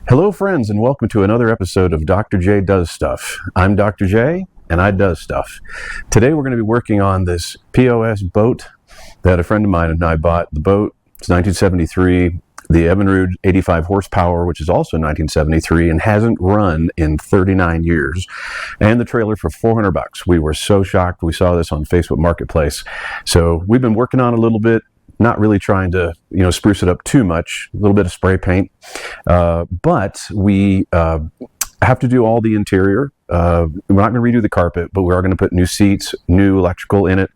Hello, friends, and welcome to another episode of Dr. J Does Stuff. I'm Dr. J, and I does stuff. Today we're going to be working on this POS boat that a friend of mine and I bought. The boat is 1973, the Evinrude 85 horsepower, which is also 1973, and hasn't run in 39 years, and the trailer for $400. We were so shocked. We saw this on Facebook Marketplace. So we've been working on it a little bit, not really trying to, spruce it up too much, a little bit of spray paint. But we have to do all the interior. We're not going to redo the carpet, but we are going to put new seats, new electrical in it.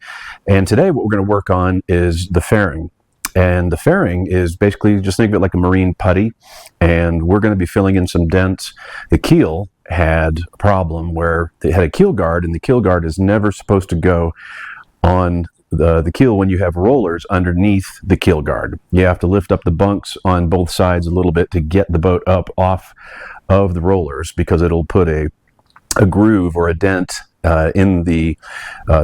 And today what we're going to work on is the fairing. And the fairing is basically, just think of it like a marine putty. And we're going to be filling in some dents. The keel had a problem where they had a keel guard, and the keel guard is never supposed to go on the keel when you have rollers underneath the keel guard. You have to lift up the bunks on both sides a little bit to get the boat up off of the rollers, because it'll put a groove or a dent in the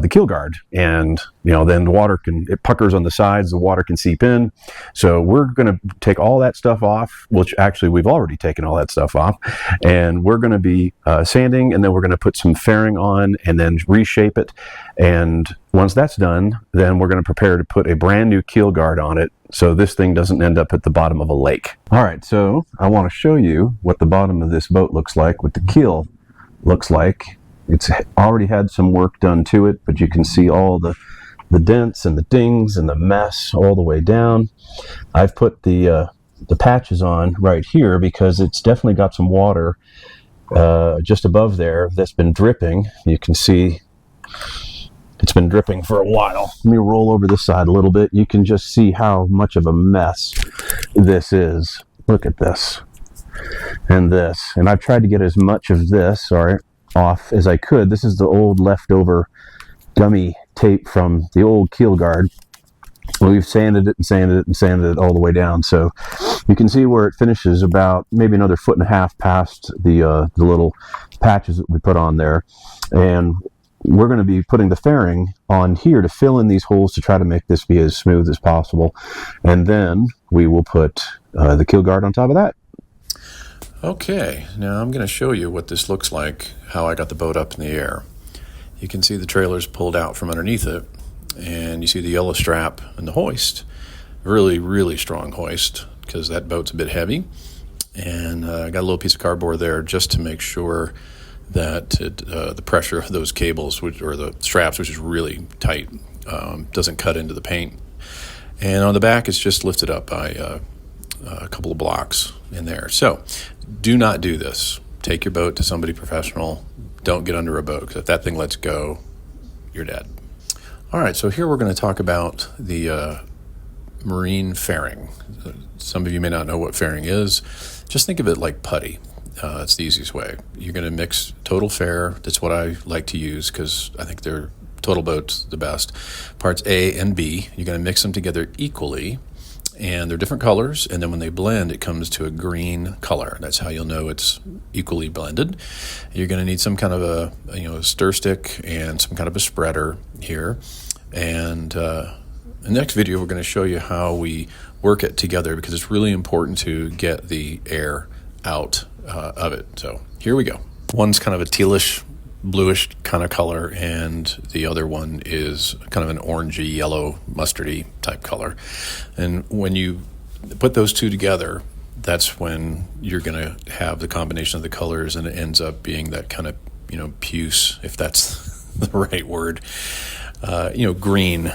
keel guard, and then the water it puckers on the sides, the water can seep in. So we're going to take all that stuff off, which actually we've already taken all that stuff off, and we're going to be sanding, and then we're going to put some fairing on and then reshape it. And once that's done, then we're going to prepare to put a brand new keel guard on it, so this thing doesn't end up at the bottom of a lake. All right, so I want to show you what the bottom of this boat looks like, what the keel looks like. It's already had some work done to it, but you can see all the dents and the dings and the mess all the way down. I've put the patches on right here because it's definitely got some water just above there that's been dripping. You can see it's been dripping for a while. Let me roll over this side a little bit. You can just see how much of a mess this is. Look at this and this. And I've tried to get as much of this, off as I could. This is the old leftover gummy tape from the old keel guard. We've sanded it and sanded it and sanded it all the way down, so you can see where it finishes about maybe another 1.5 feet past the little patches that we put on there. And we're going to be putting the fairing on here to fill in these holes to try to make this be as smooth as possible, and then we will put the keel guard on top of that. Okay, now I'm going to show you what this looks like, how I got the boat up in the air. You can see the trailer's pulled out from underneath it, and you see the yellow strap and the hoist. Really, really strong hoist, because that boat's a bit heavy. And I got a little piece of cardboard there just to make sure that the pressure of those cables, or the straps, which is really tight, doesn't cut into the paint. And on the back, it's just lifted up by a couple of blocks in there. So do not do this. Take your boat to somebody professional. Don't get under a boat, because if that thing lets go, you're dead. All right, so here we're going to talk about the marine fairing. Some of you may not know what fairing is. Just think of it like putty. It's the easiest way. You're going to mix total fair. That's what I like to use, because I think they're total boats the best. Parts A and B, you're going to mix them together equally. And they're different colors, and then when they blend, it comes to a green color. That's how you'll know it's equally blended. You're going to need some kind of a stir stick and some kind of a spreader here. And in the next video, we're going to show you how we work it together, because it's really important to get the air out of it. So here we go. One's kind of a tealish, bluish kind of color, and the other one is kind of an orangey, yellow, mustardy type color. And when you put those two together, that's when you're going to have the combination of the colors, and it ends up being that kind of puce, if that's the right word, green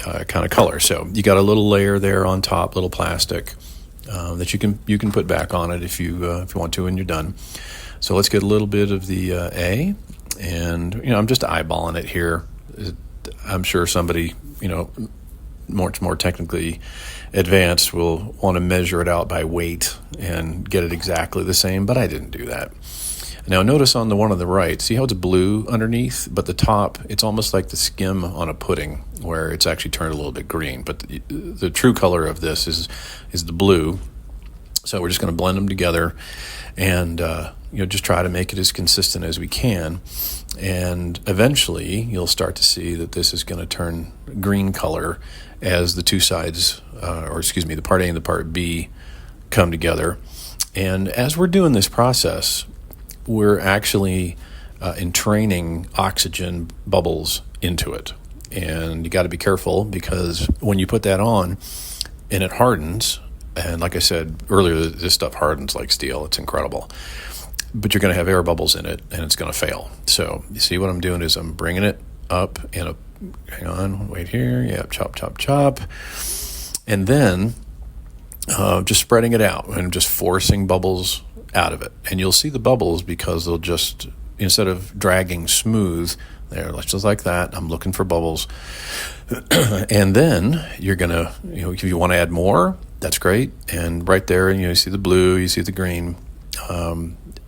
kind of color. So you got a little layer there on top, little plastic that you can put back on it if you want to, and you're done. So let's get a little bit of the A, and I'm just eyeballing it here. I'm sure somebody much more technically advanced will want to measure it out by weight and get it exactly the same, but I didn't do that. Now notice on the one on the right, see how it's blue underneath, but the top, it's almost like the skim on a pudding, where it's actually turned a little bit green, but the true color of this is the blue. So we're just going to blend them together, and just try to make it as consistent as we can. And eventually you'll start to see that this is going to turn green color as the two sides, the part A and the part B come together. And as we're doing this process, we're actually entraining oxygen bubbles into it. And you got to be careful, because when you put that on and it hardens, and like I said earlier, this stuff hardens like steel. It's incredible. But you're going to have air bubbles in it, and it's going to fail. So you see what I'm doing is I'm bringing it up in a, hang on, wait here. Yeah, chop, chop, chop. And then just spreading it out and just forcing bubbles out of it. And you'll see the bubbles because they'll just, instead of dragging smooth, there, just like that, I'm looking for bubbles. And then you're going to, if you want to add more, that's great. And right there, you see the blue, you see the green,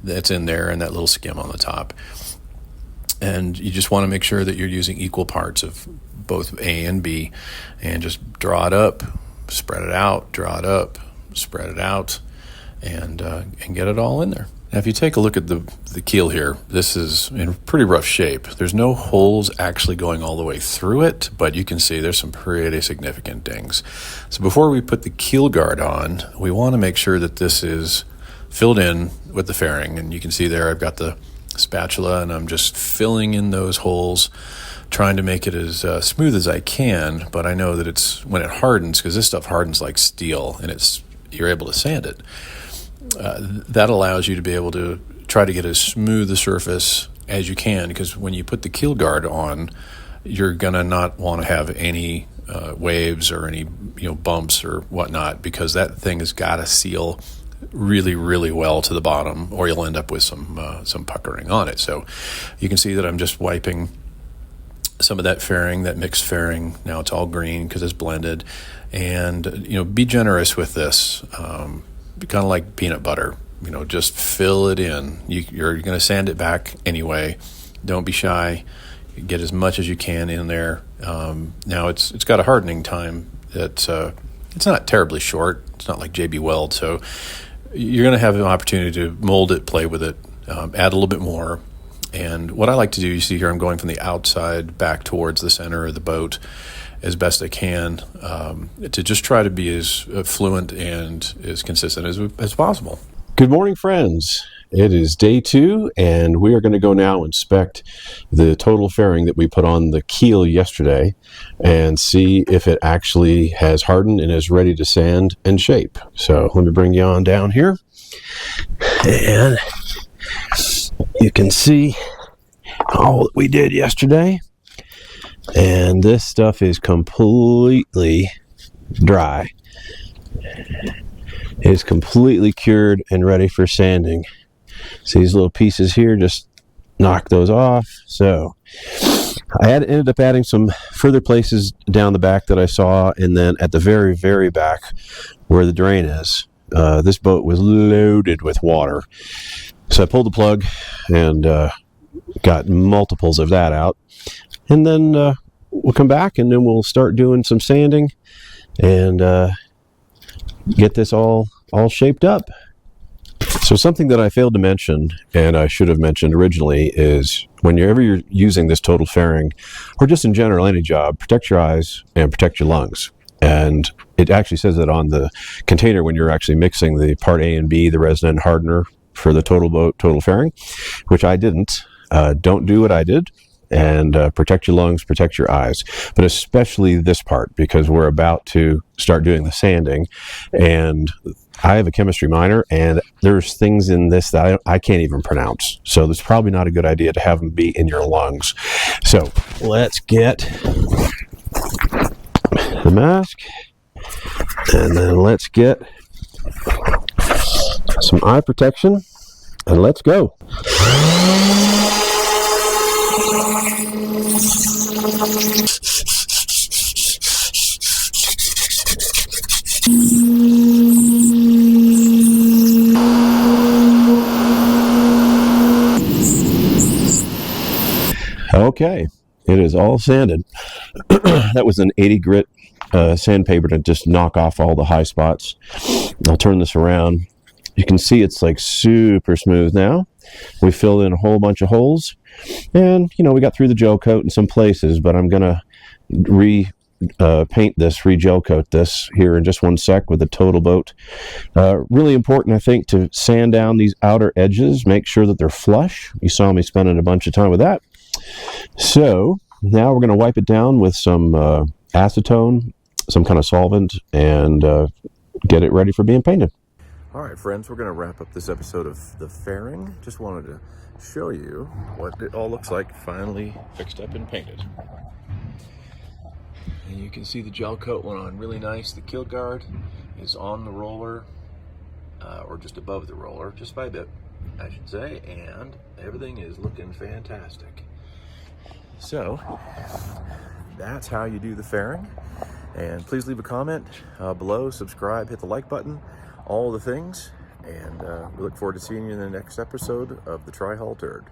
that's in there, and that little skim on the top. And you just want to make sure that you're using equal parts of both A and B, and just draw it up, spread it out, draw it up, spread it out, and get it all in there. Now, if you take a look at the keel here, this is in pretty rough shape. There's no holes actually going all the way through it, but you can see there's some pretty significant dings. So before we put the keel guard on, we want to make sure that this is filled in with the fairing. And you can see there I've got the spatula, and I'm just filling in those holes, trying to make it as smooth as I can. But I know that it's when it hardens, because this stuff hardens like steel, and you're able to sand it. That allows you to be able to try to get as smooth a surface as you can, because when you put the keel guard on, you're going to not want to have any waves or any bumps or whatnot, because that thing has got to seal really, really well to the bottom, or you'll end up with some puckering on it. So you can see that I'm just wiping some of that fairing, that mixed fairing. Now it's all green because it's blended. And be generous with this. Kind of like peanut butter, just fill it in. You're going to sand it back anyway. Don't be shy. Get as much as you can in there. Now it's got a hardening time that it's not terribly short. It's not like JB Weld, so you're going to have an opportunity to mold it, play with it, add a little bit more. And what I like to do, you see here, I'm going from the outside back towards the center of the boat as best I can, to just try to be as fluent and as consistent as possible. Good morning, friends. It is day 2, and we are going to go now inspect the total fairing that we put on the keel yesterday and see if it actually has hardened and is ready to sand and shape. So let me bring you on down here, and you can see all that we did yesterday. And this stuff is completely dry. It's completely cured and ready for sanding. See these little pieces here, just knock those off. So I ended up adding some further places down the back that I saw, and then at the very, very back where the drain is, this boat was loaded with water. So I pulled the plug and got multiples of that out. And then we'll come back, and then we'll start doing some sanding and get this all shaped up. So something that I failed to mention, and I should have mentioned originally, is whenever you're using this total fairing, or just in general any job, protect your eyes and protect your lungs. And it actually says that on the container when you're actually mixing the part A and B, the resin hardener for the total boat total fairing, which I didn't. Don't do what I did. And protect your lungs, protect your eyes, but especially this part, because we're about to start doing the sanding. And I have a chemistry minor, and there's things in this that I can't even pronounce. So it's probably not a good idea to have them be in your lungs. So let's get the mask, and then let's get some eye protection, and let's go. Okay, it is all sanded. That was an 80 grit sandpaper to just knock off all the high spots. I'll turn this around. You can see it's like super smooth now. We filled in a whole bunch of holes, and we got through the gel coat in some places, but I'm gonna paint this, re-gel coat this here in just one sec with the total boat. Really important, I think, to sand down these outer edges, make sure that they're flush. You saw me spending a bunch of time with that. So now we're going to wipe it down with some acetone, some kind of solvent, and get it ready for being painted. All right, friends, we're going to wrap up this episode of The Fairing. Just wanted to show you what it all looks like finally fixed up and painted. And you can see the gel coat went on really nice. The keel guard is on the roller, or just above the roller, just by a bit, I should say, and everything is looking fantastic. So that's how you do the fairing. And please leave a comment below, subscribe, hit the like button, all the things. And we look forward to seeing you in the next episode of the Trihull Turd.